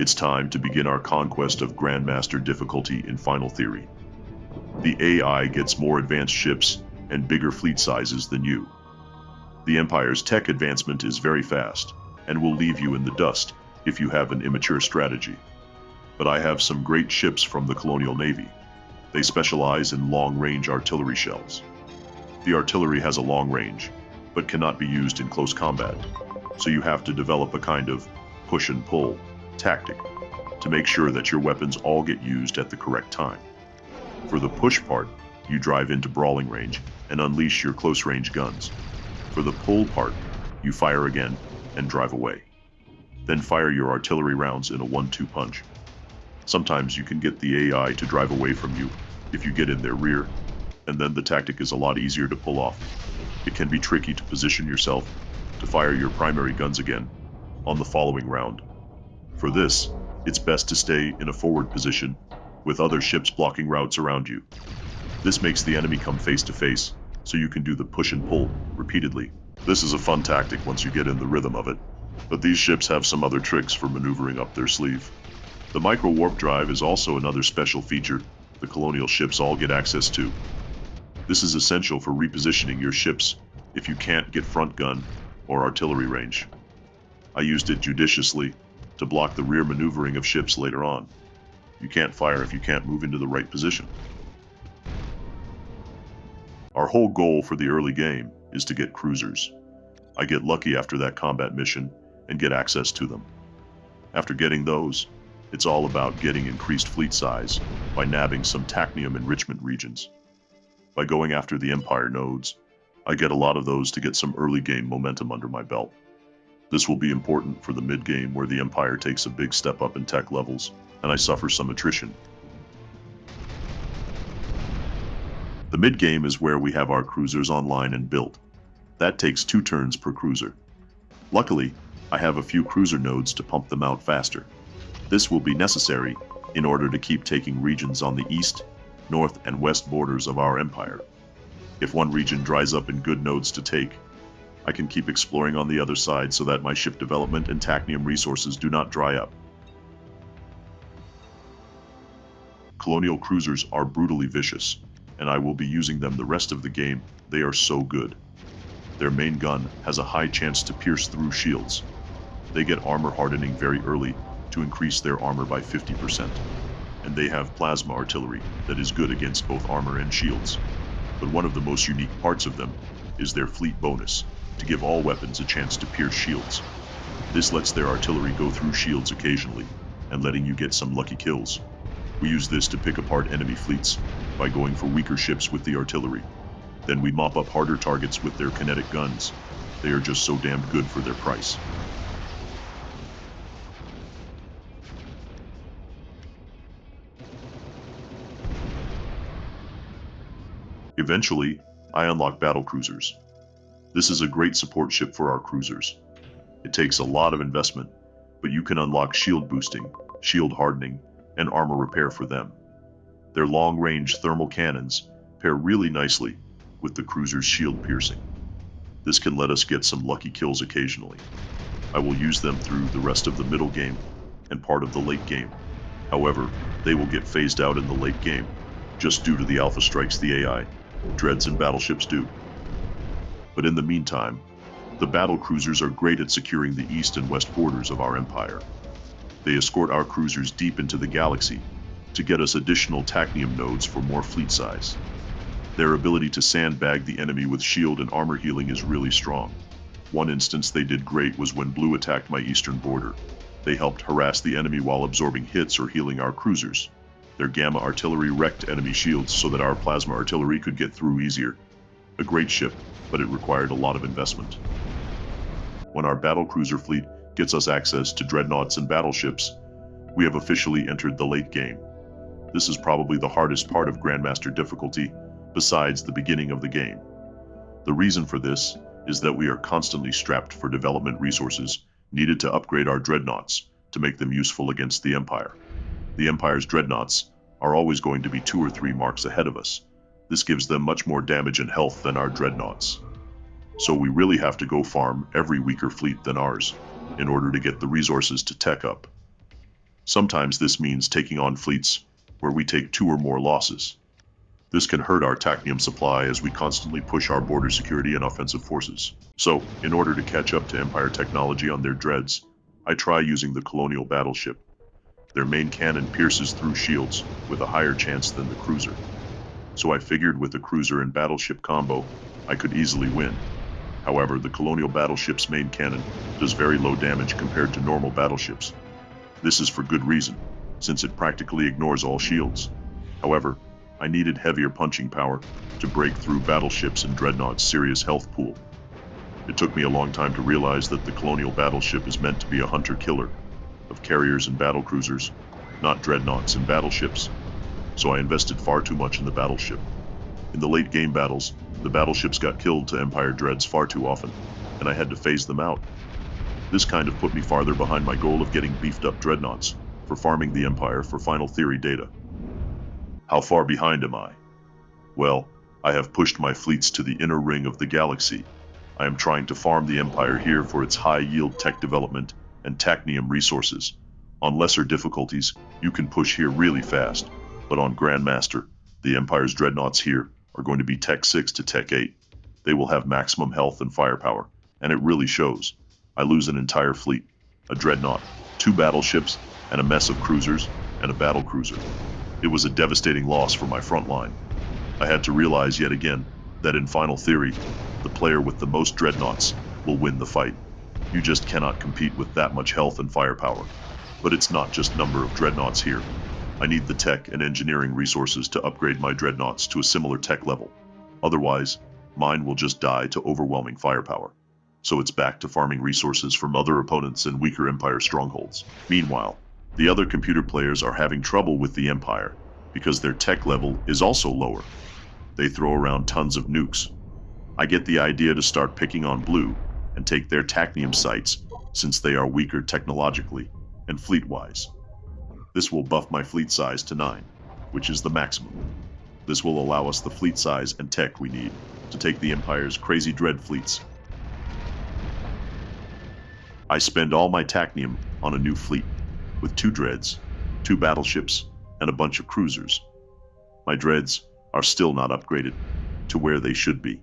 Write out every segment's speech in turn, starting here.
It's time to begin our conquest of Grandmaster difficulty in Final Theory. The AI gets more advanced ships and bigger fleet sizes than you. The Empire's tech advancement is very fast, and will leave you in the dust if you have an immature strategy. But I have some great ships from the Colonial Navy. They specialize in long-range artillery shells. The artillery has a long range, but cannot be used in close combat, so you have to develop a kind of push and pull tactic to make sure that your weapons all get used at the correct time. For the push part, you drive into brawling range and unleash your close-range guns. For the pull part, you fire again and drive away. Then fire your artillery rounds in a 1-2 punch. Sometimes you can get the AI to drive away from you if you get in their rear, and then the tactic is a lot easier to pull off. It can be tricky to position yourself to fire your primary guns again on the following round. For this, it's best to stay in a forward position with other ships blocking routes around you. This makes the enemy come face to face, so you can do the push and pull repeatedly. This is a fun tactic once you get in the rhythm of it, but these ships have some other tricks for maneuvering up their sleeve. The micro-warp drive is also another special feature the colonial ships all get access to. This is essential for repositioning your ships if you can't get front gun or artillery range. I used it judiciously to block the rear maneuvering of ships later on. You can't fire if you can't move into the right position. Our whole goal for the early game is to get cruisers. I get lucky after that combat mission and get access to them. After getting those, it's all about getting increased fleet size by nabbing some tachnium enrichment regions. By going after the Empire nodes, I get a lot of those to get some early game momentum under my belt. This will be important for the mid-game where the Empire takes a big step up in tech levels and I suffer some attrition. The mid-game is where we have our cruisers online and built. That takes 2 turns per cruiser. Luckily, I have a few cruiser nodes to pump them out faster. This will be necessary in order to keep taking regions on the east, north, and west borders of our empire. If one region dries up in good nodes to take, I can keep exploring on the other side so that my ship development and tachnium resources do not dry up. Colonial cruisers are brutally vicious, and I will be using them the rest of the game. They are so good. Their main gun has a high chance to pierce through shields. They get armor hardening very early to increase their armor by 50%. And they have plasma artillery that is good against both armor and shields. But one of the most unique parts of them is their fleet bonus, to give all weapons a chance to pierce shields. This lets their artillery go through shields occasionally, and letting you get some lucky kills. We use this to pick apart enemy fleets by going for weaker ships with the artillery. Then we mop up harder targets with their kinetic guns. They are just so damned good for their price. Eventually, I unlock battlecruisers. This is a great support ship for our cruisers. It takes a lot of investment, but you can unlock shield boosting, shield hardening, and armor repair for them. Their long-range thermal cannons pair really nicely with the cruiser's shield piercing. This can let us get some lucky kills occasionally. I will use them through the rest of the middle game and part of the late game. However, they will get phased out in the late game, just due to the alpha strikes the AI, dreads, and battleships do. But in the meantime, the battlecruisers are great at securing the east and west borders of our empire. They escort our cruisers deep into the galaxy to get us additional tachnium nodes for more fleet size. Their ability to sandbag the enemy with shield and armor healing is really strong. One instance they did great was when Blue attacked my eastern border. They helped harass the enemy while absorbing hits or healing our cruisers. Their gamma artillery wrecked enemy shields so that our plasma artillery could get through easier. A great ship, but it required a lot of investment. When our battlecruiser fleet gets us access to dreadnoughts and battleships, we have officially entered the late game. This is probably the hardest part of Grandmaster difficulty, besides the beginning of the game. The reason for this is that we are constantly strapped for development resources needed to upgrade our dreadnoughts to make them useful against the Empire. The Empire's dreadnoughts are always going to be 2 or 3 marks ahead of us. This gives them much more damage and health than our dreadnoughts. So we really have to go farm every weaker fleet than ours in order to get the resources to tech up. Sometimes this means taking on fleets where we take 2 or more losses. This can hurt our tacnium supply as we constantly push our border security and offensive forces. So, in order to catch up to Empire technology on their dreads, I try using the colonial battleship. Their main cannon pierces through shields with a higher chance than the cruiser. So I figured with the cruiser and battleship combo, I could easily win. However, the colonial battleship's main cannon does very low damage compared to normal battleships. This is for good reason, since it practically ignores all shields. However, I needed heavier punching power to break through battleships and Dreadnaught's serious health pool. It took me a long time to realize that the colonial battleship is meant to be a hunter-killer of carriers and battlecruisers, not dreadnoughts and battleships. So I invested far too much in the battleship. In the late game battles, the battleships got killed to Empire dreads far too often, and I had to phase them out. This kind of put me farther behind my goal of getting beefed up dreadnoughts for farming the Empire for final theory data. How far behind am I? Well, I have pushed my fleets to the inner ring of the galaxy. I am trying to farm the Empire here for its high-yield tech development and tacnium resources. On lesser difficulties, you can push here really fast, but on Grandmaster, the Empire's dreadnoughts here are going to be Tech 6 to Tech 8. They will have maximum health and firepower, and it really shows. I lose an entire fleet, a dreadnought, 2 battleships, and a mess of cruisers, and a battlecruiser. It was a devastating loss for my front line. I had to realize yet again that in final theory, the player with the most dreadnoughts will win the fight. You just cannot compete with that much health and firepower. But it's not just number of dreadnoughts here. I need the tech and engineering resources to upgrade my dreadnoughts to a similar tech level. Otherwise, mine will just die to overwhelming firepower. So it's back to farming resources from other opponents and weaker Empire strongholds. Meanwhile, the other computer players are having trouble with the Empire because their tech level is also lower. They throw around tons of nukes. I get the idea to start picking on blue and take their tacnium sites since they are weaker technologically and fleet-wise. This will buff my fleet size to 9, which is the maximum. This will allow us the fleet size and tech we need to take the Empire's crazy dread fleets. I spend all my tacnium on a new fleet, with 2 dreads, 2 battleships, and a bunch of cruisers. My dreads are still not upgraded to where they should be.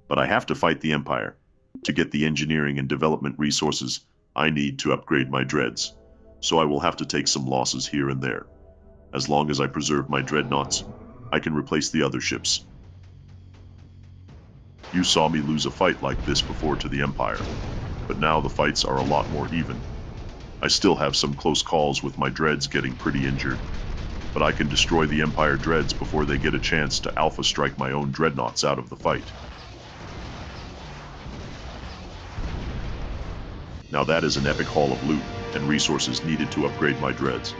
But I have to fight the Empire to get the engineering and development resources I need to upgrade my dreads, so I will have to take some losses here and there. As long as I preserve my dreadnoughts, I can replace the other ships. You saw me lose a fight like this before to the Empire, but now the fights are a lot more even. I still have some close calls with my dreads getting pretty injured, but I can destroy the Empire dreads before they get a chance to alpha strike my own dreadnoughts out of the fight. Now that is an epic haul of loot and resources needed to upgrade my dreads.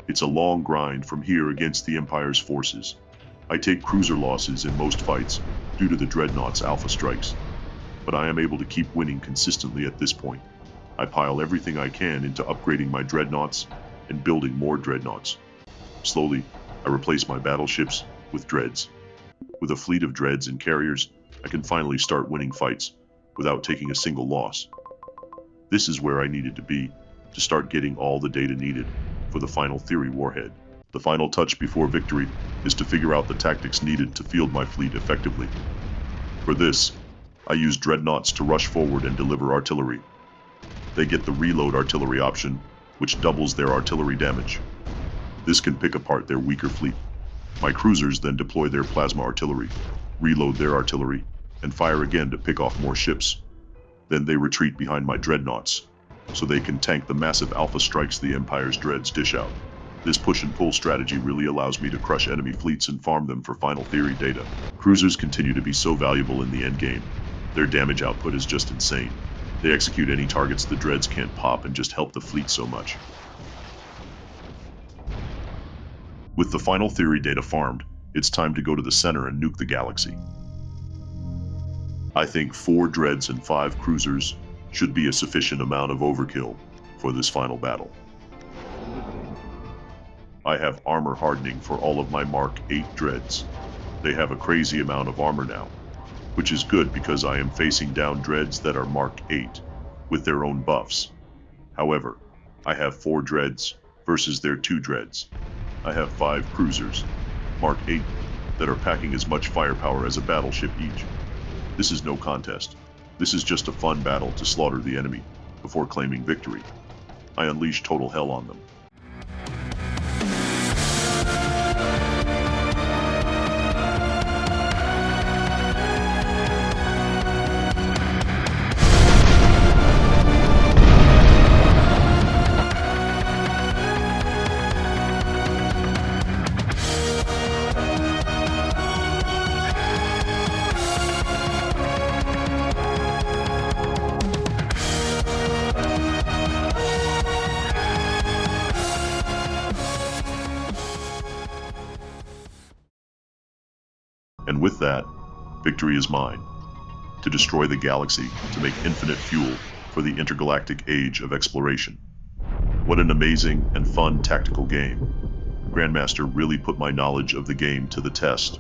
It's a long grind from here against the Empire's forces. I take cruiser losses in most fights due to the dreadnoughts' alpha strikes, but I am able to keep winning consistently at this point. I pile everything I can into upgrading my dreadnoughts and building more dreadnoughts. Slowly, I replace my battleships with dreads. With a fleet of dreads and carriers, I can finally start winning fights without taking a single loss. This is where I needed to be to start getting all the data needed for the final theory warhead. The final touch before victory is to figure out the tactics needed to field my fleet effectively. For this, I use dreadnoughts to rush forward and deliver artillery. They get the reload artillery option, which doubles their artillery damage. This can pick apart their weaker fleet. My cruisers then deploy their plasma artillery, reload their artillery, and fire again to pick off more ships. Then they retreat behind my dreadnoughts, so they can tank the massive alpha strikes the Empire's dreads dish out. This push and pull strategy really allows me to crush enemy fleets and farm them for final theory data. Cruisers continue to be so valuable in the endgame. Their damage output is just insane. They execute any targets the dreads can't pop and just help the fleet so much. With the final theory data farmed, it's time to go to the center and nuke the galaxy. I think 4 dreads and 5 cruisers should be a sufficient amount of overkill for this final battle. I have armor hardening for all of my Mark 8 dreads. They have a crazy amount of armor now, which is good because I am facing down dreads that are Mark 8 with their own buffs. However, I have 4 dreads versus their 2 dreads. I have 5 cruisers, Mark 8, that are packing as much firepower as a battleship each. This is no contest. This is just a fun battle to slaughter the enemy before claiming victory. I unleash total hell on them. And with that, victory is mine. To destroy the galaxy, to make infinite fuel for the intergalactic age of exploration. What an amazing and fun tactical game. Grandmaster really put my knowledge of the game to the test.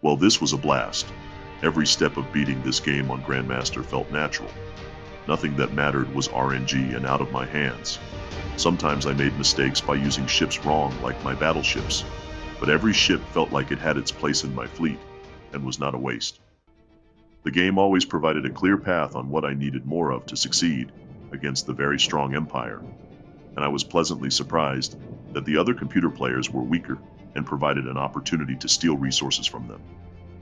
Well, this was a blast. Every step of beating this game on Grandmaster felt natural. Nothing that mattered was RNG and out of my hands. Sometimes I made mistakes by using ships wrong, like my battleships, but every ship felt like it had its place in my fleet and was not a waste. The game always provided a clear path on what I needed more of to succeed against the very strong Empire, and I was pleasantly surprised that the other computer players were weaker and provided an opportunity to steal resources from them.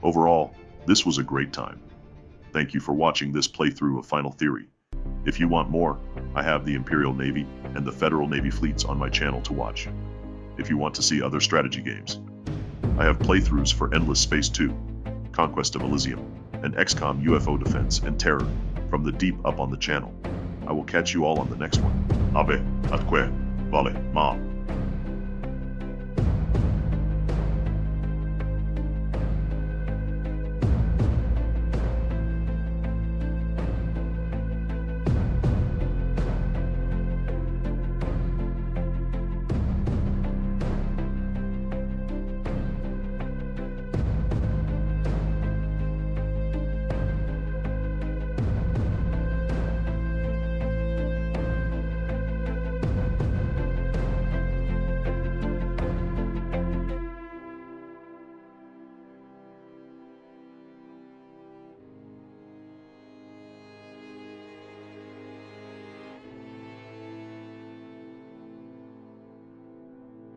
Overall, this was a great time. Thank you for watching this playthrough of Final Theory. If you want more, I have the Imperial Navy and the Federal Navy fleets on my channel to watch. If you want to see other strategy games, I have playthroughs for Endless Space 2, Conquest of Elysium, and XCOM UFO Defense and Terror from the deep up on the channel. I will catch you all on the next one. Ave, atque, vale, ma.